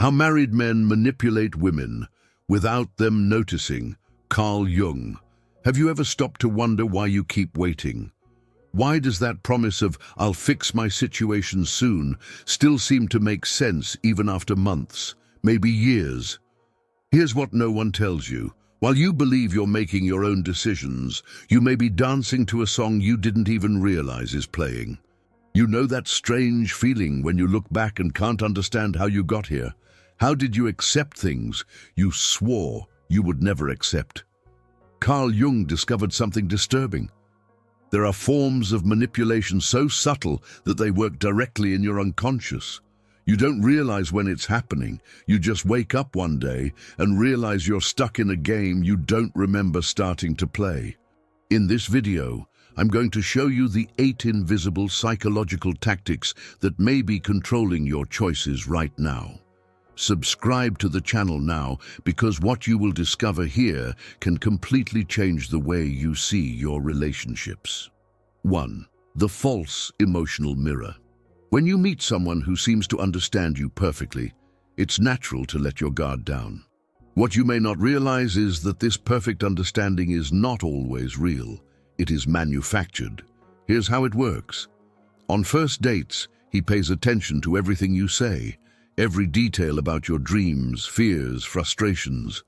How married men manipulate women without them noticing. Carl Jung. Have you ever stopped to wonder why you keep waiting? Why does that promise of "I'll fix my situation soon" still seem to make sense even after months, maybe years? Here's what no one tells you. While you believe you're making your own decisions, you may be dancing to a song you didn't even realize is playing. You know that strange feeling when you look back and can't understand how you got here? How did you accept things you swore you would never accept? Carl Jung discovered something disturbing. There are forms of manipulation so subtle that they work directly in your unconscious. You don't realize when it's happening. You just wake up one day and realize you're stuck in a game you don't remember starting to play. In this video, I'm going to show you the 8 invisible psychological tactics that may be controlling your choices right now. Subscribe to the channel now, because what you will discover here can completely change the way you see your relationships. 1. The false emotional mirror. When you meet someone who seems to understand you perfectly, it's natural to let your guard down. What you may not realize is that this perfect understanding is not always real. It is manufactured. Here's how it works. On first dates, he pays attention to everything you say, every detail about your dreams, fears, frustrations.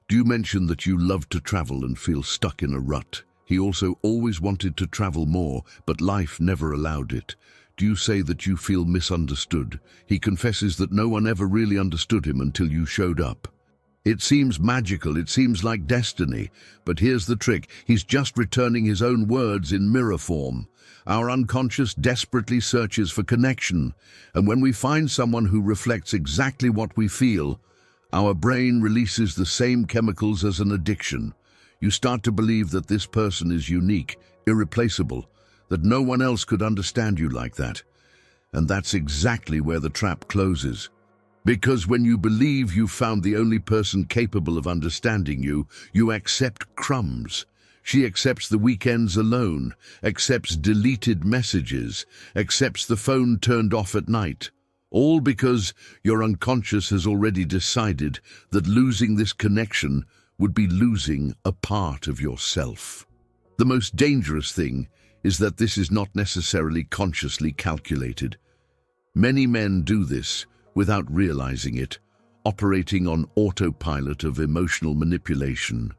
Do you mention that you love to travel and feel stuck in a rut? He also always wanted to travel more, but life never allowed it. Do you say that you feel misunderstood? He confesses that no one ever really understood him until you showed up. It seems magical, it seems like destiny, but here's the trick. He's just returning his own words in mirror form. Our unconscious desperately searches for connection, and when we find someone who reflects exactly what we feel, our brain releases the same chemicals as an addiction. You start to believe that this person is unique, irreplaceable, that no one else could understand you like that. And that's exactly where the trap closes. Because when you believe you've found the only person capable of understanding you, you accept crumbs. She accepts the weekends alone, accepts deleted messages, accepts the phone turned off at night. All because your unconscious has already decided that losing this connection would be losing a part of yourself. The most dangerous thing is that this is not necessarily consciously calculated. Many men do this without realizing it, operating on autopilot of emotional manipulation.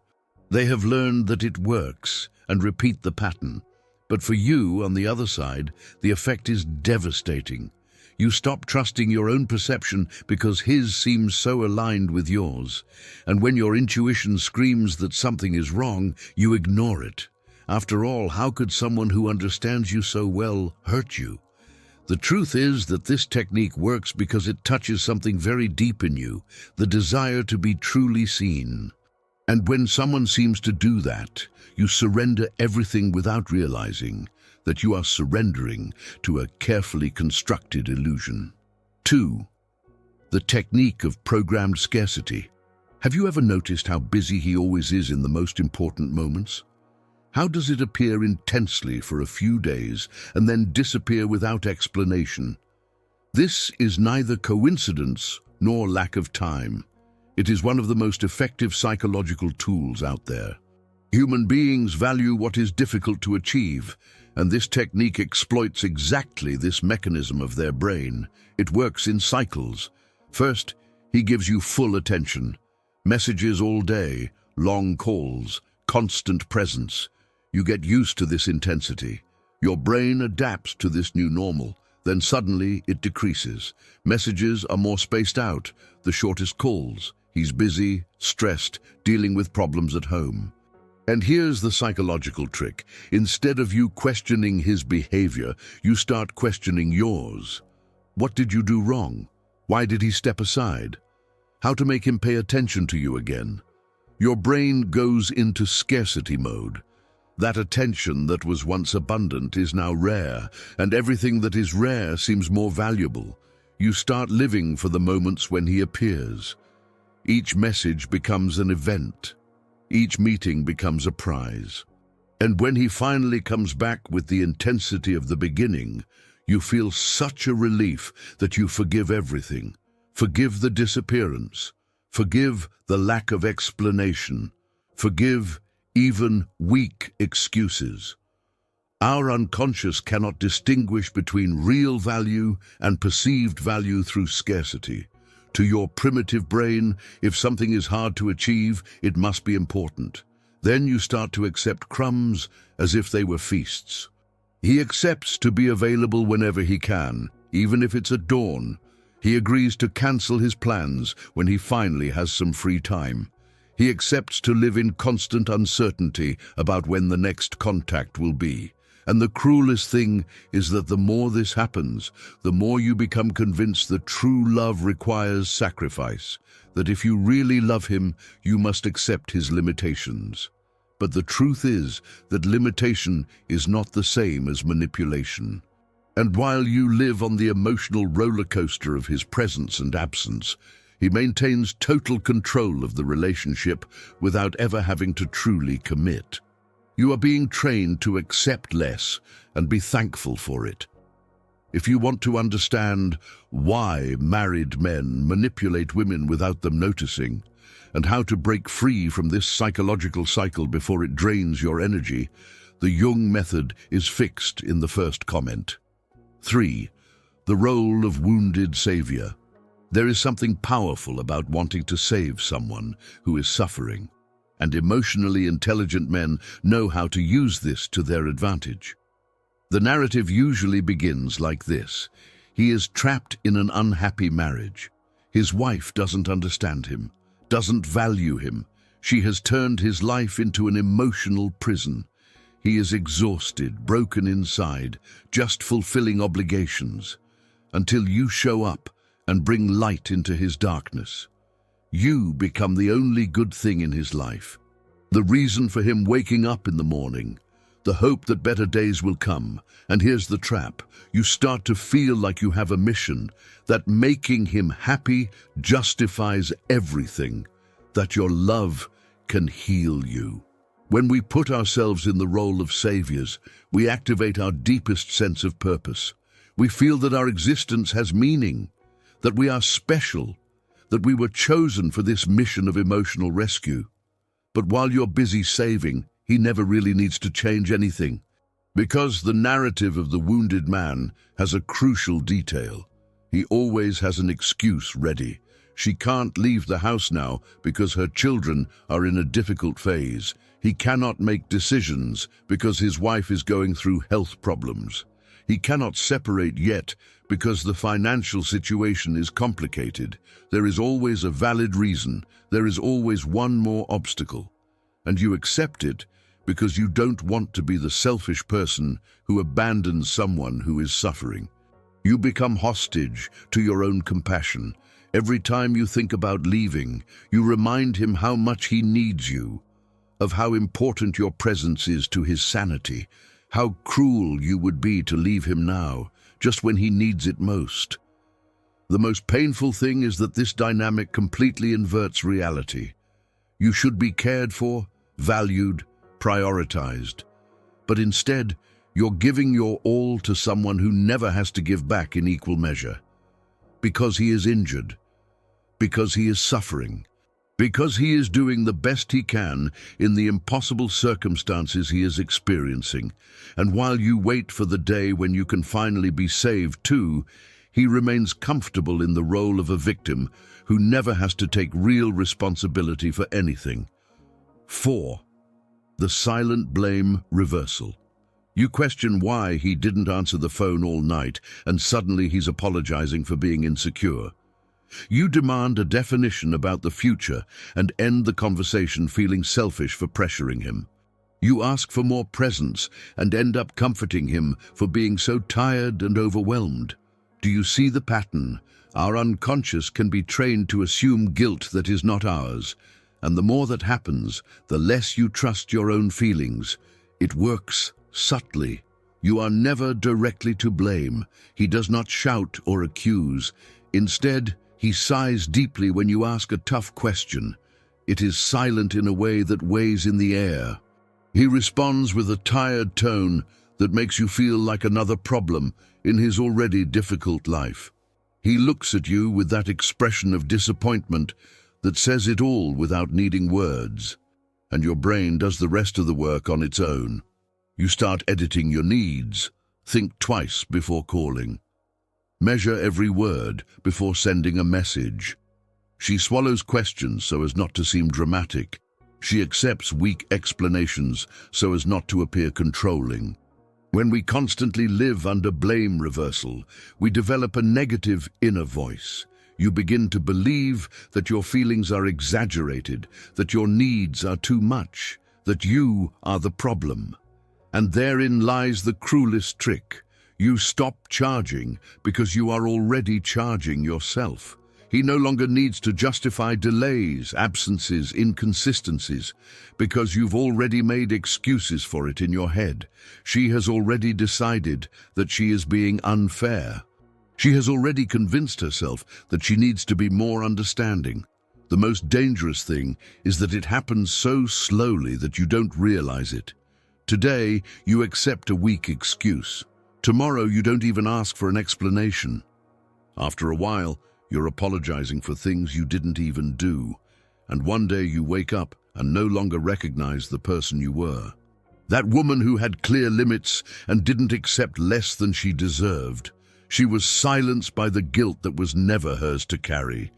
They have learned that it works and repeat the pattern. But for you, on the other side, the effect is devastating. You stop trusting your own perception because his seems so aligned with yours. And when your intuition screams that something is wrong, you ignore it. After all, how could someone who understands you so well hurt you? The truth is that this technique works because it touches something very deep in you, the desire to be truly seen. And when someone seems to do that, you surrender everything without realizing that you are surrendering to a carefully constructed illusion. 2. The technique of programmed scarcity. Have you ever noticed how busy he always is in the most important moments? How does it appear intensely for a few days and then disappear without explanation? This is neither coincidence nor lack of time. It is one of the most effective psychological tools out there. Human beings value what is difficult to achieve, and this technique exploits exactly this mechanism of their brain. It works in cycles. First, he gives you full attention. Messages all day, long calls, constant presence. You get used to this intensity. Your brain adapts to this new normal. Then suddenly it decreases. Messages are more spaced out, the shortest calls. He's busy, stressed, dealing with problems at home. And here's the psychological trick. Instead of you questioning his behavior, you start questioning yours. What did you do wrong? Why did he step aside? How to make him pay attention to you again? Your brain goes into scarcity mode. That attention that was once abundant is now rare, and everything that is rare seems more valuable. You start living for the moments when he appears. Each message becomes an event. Each meeting becomes a prize. And when he finally comes back with the intensity of the beginning, you feel such a relief that you forgive everything. Forgive the disappearance. Forgive the lack of explanation. Forgive even weak excuses. Our unconscious cannot distinguish between real value and perceived value through scarcity. To your primitive brain, if something is hard to achieve, it must be important. Then you start to accept crumbs as if they were feasts. He accepts to be available whenever he can, even if it's at dawn. He agrees to cancel his plans when he finally has some free time. He accepts to live in constant uncertainty about when the next contact will be. And the cruelest thing is that the more this happens, the more you become convinced that true love requires sacrifice, that if you really love him, you must accept his limitations. But the truth is that limitation is not the same as manipulation. And while you live on the emotional roller coaster of his presence and absence, he maintains total control of the relationship without ever having to truly commit. You are being trained to accept less and be thankful for it. If you want to understand why married men manipulate women without them noticing, and how to break free from this psychological cycle before it drains your energy, the Jung method is fixed in the first comment. 3. The role of wounded savior. There is something powerful about wanting to save someone who is suffering, and emotionally intelligent men know how to use this to their advantage. The narrative usually begins like this. He is trapped in an unhappy marriage. His wife doesn't understand him, doesn't value him. She has turned his life into an emotional prison. He is exhausted, broken inside, just fulfilling obligations, until you show up and bring light into his darkness. You become the only good thing in his life, the reason for him waking up in the morning, the hope that better days will come. And here's the trap. You start to feel like you have a mission, that making him happy justifies everything, that your love can heal you. When we put ourselves in the role of saviors, we activate our deepest sense of purpose. We feel that our existence has meaning, that we are special, that we were chosen for this mission of emotional rescue. But while you're busy saving, he never really needs to change anything. Because the narrative of the wounded man has a crucial detail. He always has an excuse ready. She can't leave the house now because her children are in a difficult phase. He cannot make decisions because his wife is going through health problems. He cannot separate yet because the financial situation is complicated. There is always a valid reason. There is always one more obstacle. And you accept it because you don't want to be the selfish person who abandons someone who is suffering. You become hostage to your own compassion. Every time you think about leaving, you remind him how much he needs you, of how important your presence is to his sanity, how cruel you would be to leave him now, just when he needs it most. The most painful thing is that this dynamic completely inverts reality. You should be cared for, valued, prioritized. But instead, you're giving your all to someone who never has to give back in equal measure. Because he is injured, because he is suffering, because he is doing the best he can in the impossible circumstances he is experiencing. And while you wait for the day when you can finally be saved too, he remains comfortable in the role of a victim who never has to take real responsibility for anything. 4. The silent blame reversal. You question why he didn't answer the phone all night, and suddenly he's apologizing for being insecure. You demand a definition about the future and end the conversation feeling selfish for pressuring him. You ask for more presence and end up comforting him for being so tired and overwhelmed. Do you see the pattern? Our unconscious can be trained to assume guilt that is not ours, and the more that happens, the less you trust your own feelings. It works subtly. You are never directly to blame. He does not shout or accuse. Instead, he sighs deeply when you ask a tough question. It is silent in a way that weighs in the air. He responds with a tired tone that makes you feel like another problem in his already difficult life. He looks at you with that expression of disappointment that says it all without needing words, and your brain does the rest of the work on its own. You start editing your needs, think twice before calling, measure every word before sending a message. She swallows questions so as not to seem dramatic. She accepts weak explanations so as not to appear controlling. When we constantly live under blame reversal, we develop a negative inner voice. You begin to believe that your feelings are exaggerated, that your needs are too much, that you are the problem. And therein lies the cruelest trick. You stop charging because you are already charging yourself. He no longer needs to justify delays, absences, inconsistencies, because you've already made excuses for it in your head. She has already decided that she is being unfair. She has already convinced herself that she needs to be more understanding. The most dangerous thing is that it happens so slowly that you don't realize it. Today, you accept a weak excuse. Tomorrow, you don't even ask for an explanation. After a while, you're apologizing for things you didn't even do. And one day you wake up and no longer recognize the person you were. That woman who had clear limits and didn't accept less than she deserved. She was silenced by the guilt that was never hers to carry.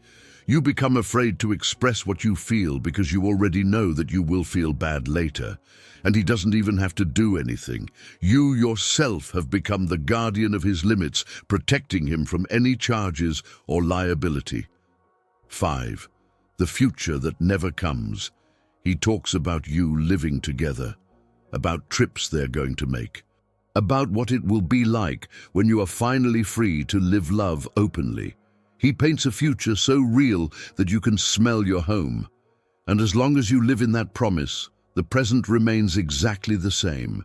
You become afraid to express what you feel because you already know that you will feel bad later. And he doesn't even have to do anything. You yourself have become the guardian of his limits, protecting him from any charges or liability. 5. The future that never comes. He talks about you living together, about trips they're going to make, about what it will be like when you are finally free to live love openly. He paints a future so real that you can smell your home. And as long as you live in that promise, the present remains exactly the same.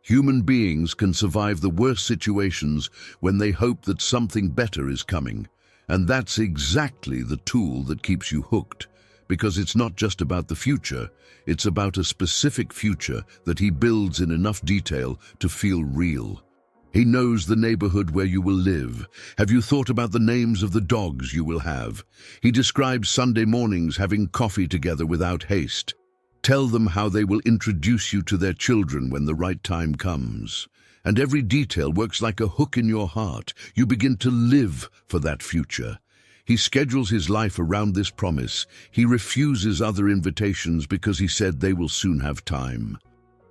Human beings can survive the worst situations when they hope that something better is coming. And that's exactly the tool that keeps you hooked. Because it's not just about the future, it's about a specific future that he builds in enough detail to feel real. He knows the neighborhood where you will live. Have you thought about the names of the dogs you will have? He describes Sunday mornings having coffee together without haste. Tell them how they will introduce you to their children when the right time comes. And every detail works like a hook in your heart. You begin to live for that future. He schedules his life around this promise. He refuses other invitations because he said they will soon have time.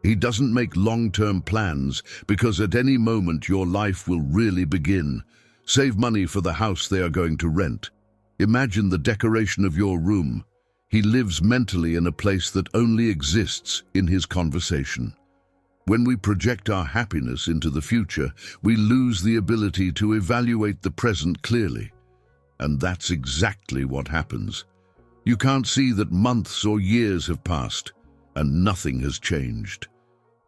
He doesn't make long-term plans because at any moment your life will really begin. Save money for the house they are going to rent. Imagine the decoration of your room. He lives mentally in a place that only exists in his conversation. When we project our happiness into the future, we lose the ability to evaluate the present clearly. And that's exactly what happens. You can't see that months or years have passed and nothing has changed.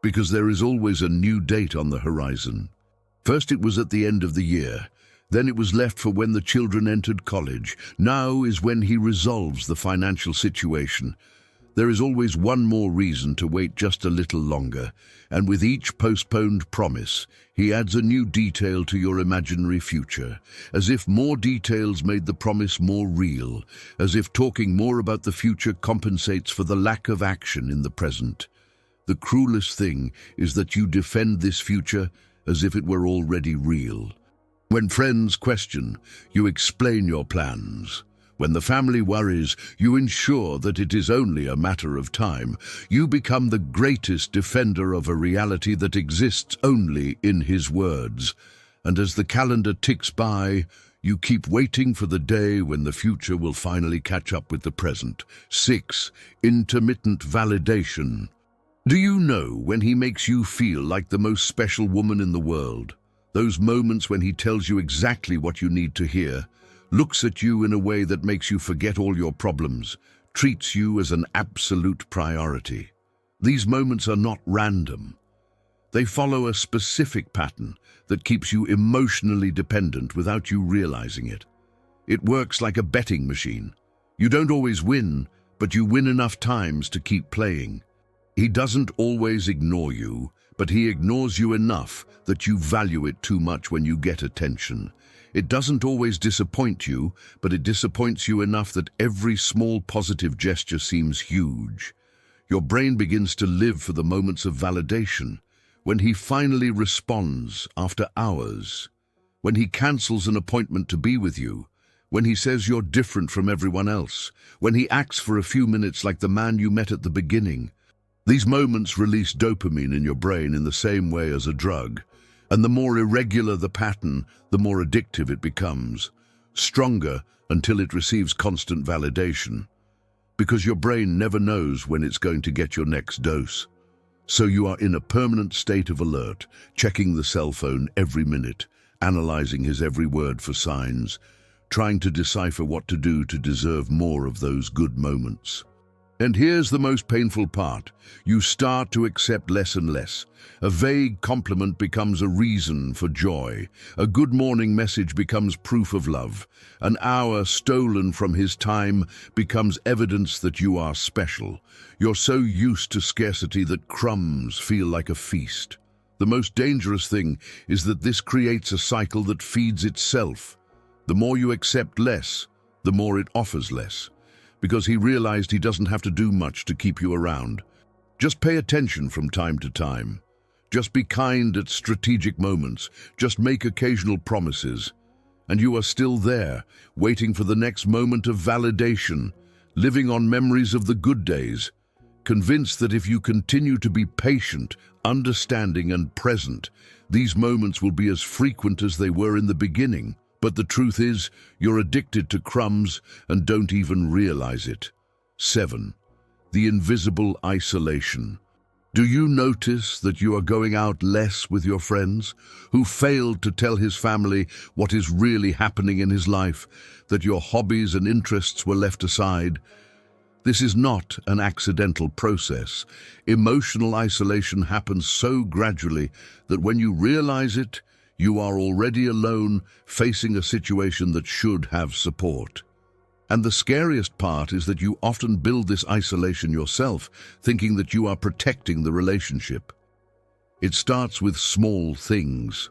Because there is always a new date on the horizon. First it was at the end of the year. Then it was left for when the children entered college. Now is when he resolves the financial situation. There is always one more reason to wait just a little longer, and with each postponed promise, he adds a new detail to your imaginary future, as if more details made the promise more real, as if talking more about the future compensates for the lack of action in the present. The cruelest thing is that you defend this future as if it were already real. When friends question, you explain your plans. When the family worries, you ensure that it is only a matter of time. You become the greatest defender of a reality that exists only in his words. And as the calendar ticks by, you keep waiting for the day when the future will finally catch up with the present. 6. Intermittent validation. Do you know when he makes you feel like the most special woman in the world? Those moments when he tells you exactly what you need to hear, looks at you in a way that makes you forget all your problems, treats you as an absolute priority. These moments are not random. They follow a specific pattern that keeps you emotionally dependent without you realizing it. It works like a betting machine. You don't always win, but you win enough times to keep playing. He doesn't always ignore you, but he ignores you enough that you value it too much when you get attention. It doesn't always disappoint you, but it disappoints you enough that every small positive gesture seems huge. Your brain begins to live for the moments of validation. When he finally responds after hours, when he cancels an appointment to be with you, when he says you're different from everyone else, when he acts for a few minutes like the man you met at the beginning. These moments release dopamine in your brain in the same way as a drug, and the more irregular the pattern, the more addictive it becomes, stronger until it receives constant validation, because your brain never knows when it's going to get your next dose. So you are in a permanent state of alert, checking the cell phone every minute, analyzing his every word for signs, trying to decipher what to do to deserve more of those good moments. And here's the most painful part. You start to accept less and less. A vague compliment becomes a reason for joy. A good morning message becomes proof of love. An hour stolen from his time becomes evidence that you are special. You're so used to scarcity that crumbs feel like a feast. The most dangerous thing is that this creates a cycle that feeds itself. The more you accept less, the more it offers less, because he realized he doesn't have to do much to keep you around. Just pay attention from time to time. Just be kind at strategic moments. Just make occasional promises. And you are still there, waiting for the next moment of validation, living on memories of the good days, convinced that if you continue to be patient, understanding, and present, these moments will be as frequent as they were in the beginning. But the truth is, you're addicted to crumbs and don't even realize it. 7. The invisible isolation. Do you notice that you are going out less with your friends, who failed to tell his family what is really happening in his life, that your hobbies and interests were left aside? This is not an accidental process. Emotional isolation happens so gradually that when you realize it, you are already alone, facing a situation that should have support. And the scariest part is that you often build this isolation yourself, thinking that you are protecting the relationship. It starts with small things.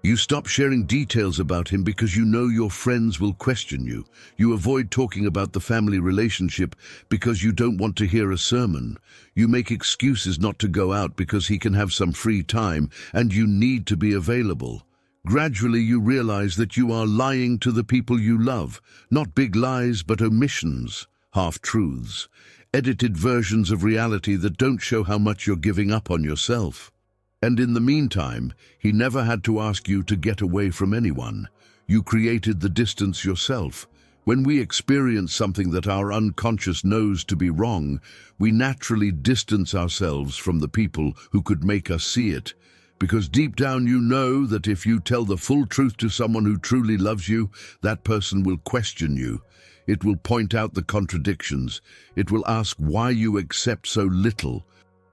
You stop sharing details about him because you know your friends will question you. You avoid talking about the family relationship because you don't want to hear a sermon. You make excuses not to go out because he can have some free time and you need to be available. Gradually you realize that you are lying to the people you love. Not big lies, but omissions, half-truths, edited versions of reality that don't show how much you're giving up on yourself. And in the meantime, he never had to ask you to get away from anyone. You created the distance yourself. When we experience something that our unconscious knows to be wrong, we naturally distance ourselves from the people who could make us see it. Because deep down you know that if you tell the full truth to someone who truly loves you, that person will question you. It will point out the contradictions. It will ask why you accept so little.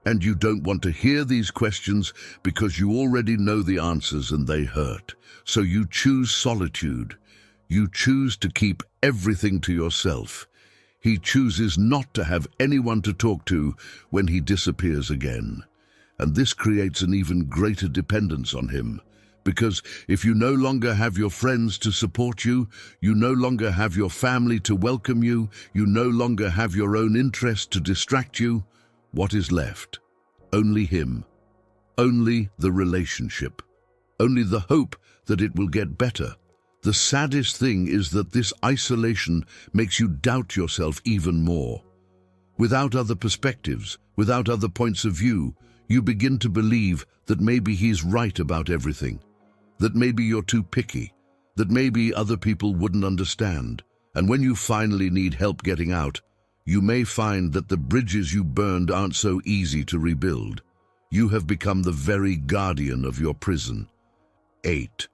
And you don't want to hear these questions because you already know the answers and they hurt. So you choose solitude. You choose to keep everything to yourself. He chooses not to have anyone to talk to when he disappears again. And this creates an even greater dependence on him. Because if you no longer have your friends to support you, you no longer have your family to welcome you, you no longer have your own interest to distract you, what is left? Only him. Only the relationship. Only the hope that it will get better. The saddest thing is that this isolation makes you doubt yourself even more. Without other perspectives, without other points of view, you begin to believe that maybe he's right about everything, that maybe you're too picky, that maybe other people wouldn't understand. And when you finally need help getting out, you may find that the bridges you burned aren't so easy to rebuild. You have become the very guardian of your prison. 8.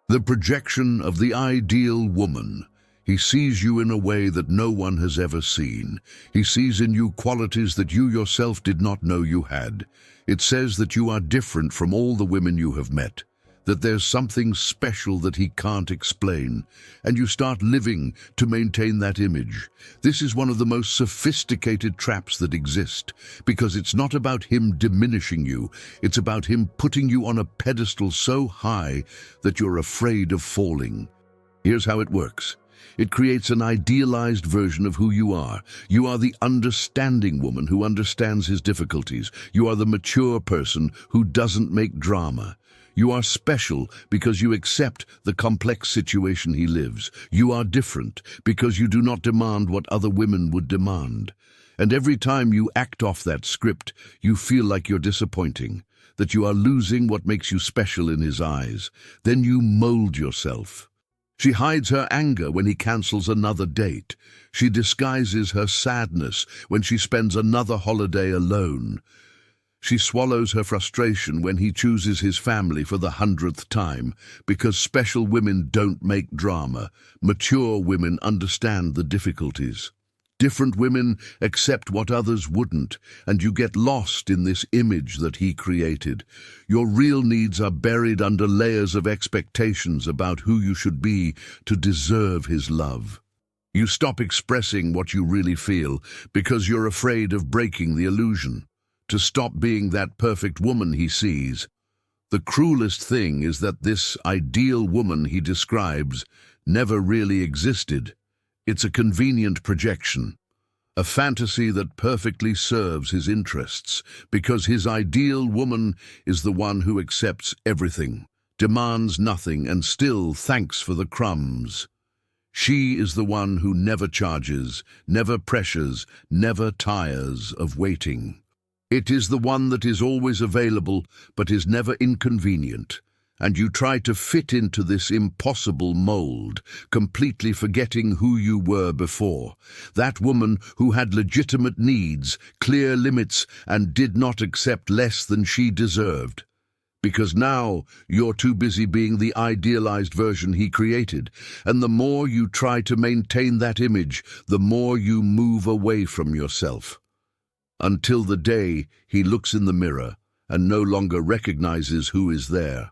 The projection of the ideal woman. He sees you in a way that no one has ever seen. He sees in you qualities that you yourself did not know you had. It says that you are different from all the women you have met, that there's something special that he can't explain, and you start living to maintain that image. This is one of the most sophisticated traps that exist, because it's not about him diminishing you, it's about him putting you on a pedestal so high that you're afraid of falling. Here's how it works. It creates an idealized version of who you are. You are the understanding woman who understands his difficulties. You are the mature person who doesn't make drama. You are special because you accept the complex situation he lives. You are different because you do not demand what other women would demand. And every time you act off that script, you feel like you're disappointing, that you are losing what makes you special in his eyes. Then you mold yourself. She hides her anger when he cancels another date. She disguises her sadness when she spends another holiday alone. She swallows her frustration when he chooses his family for the 100th time, because special women don't make drama. Mature women understand the difficulties. Different women accept what others wouldn't, and you get lost in this image that he created. Your real needs are buried under layers of expectations about who you should be to deserve his love. You stop expressing what you really feel because you're afraid of breaking the illusion, to stop being that perfect woman he sees. The cruelest thing is that this ideal woman he describes never really existed. It's a convenient projection, a fantasy that perfectly serves his interests, because his ideal woman is the one who accepts everything, demands nothing, and still thanks for the crumbs. She is the one who never charges, never pressures, never tires of waiting. It is the one that is always available but is never inconvenient. And you try to fit into this impossible mold, completely forgetting who you were before. That woman who had legitimate needs, clear limits, and did not accept less than she deserved. Because now you're too busy being the idealized version he created, and the more you try to maintain that image, the more you move away from yourself. Until the day he looks in the mirror and no longer recognizes who is there.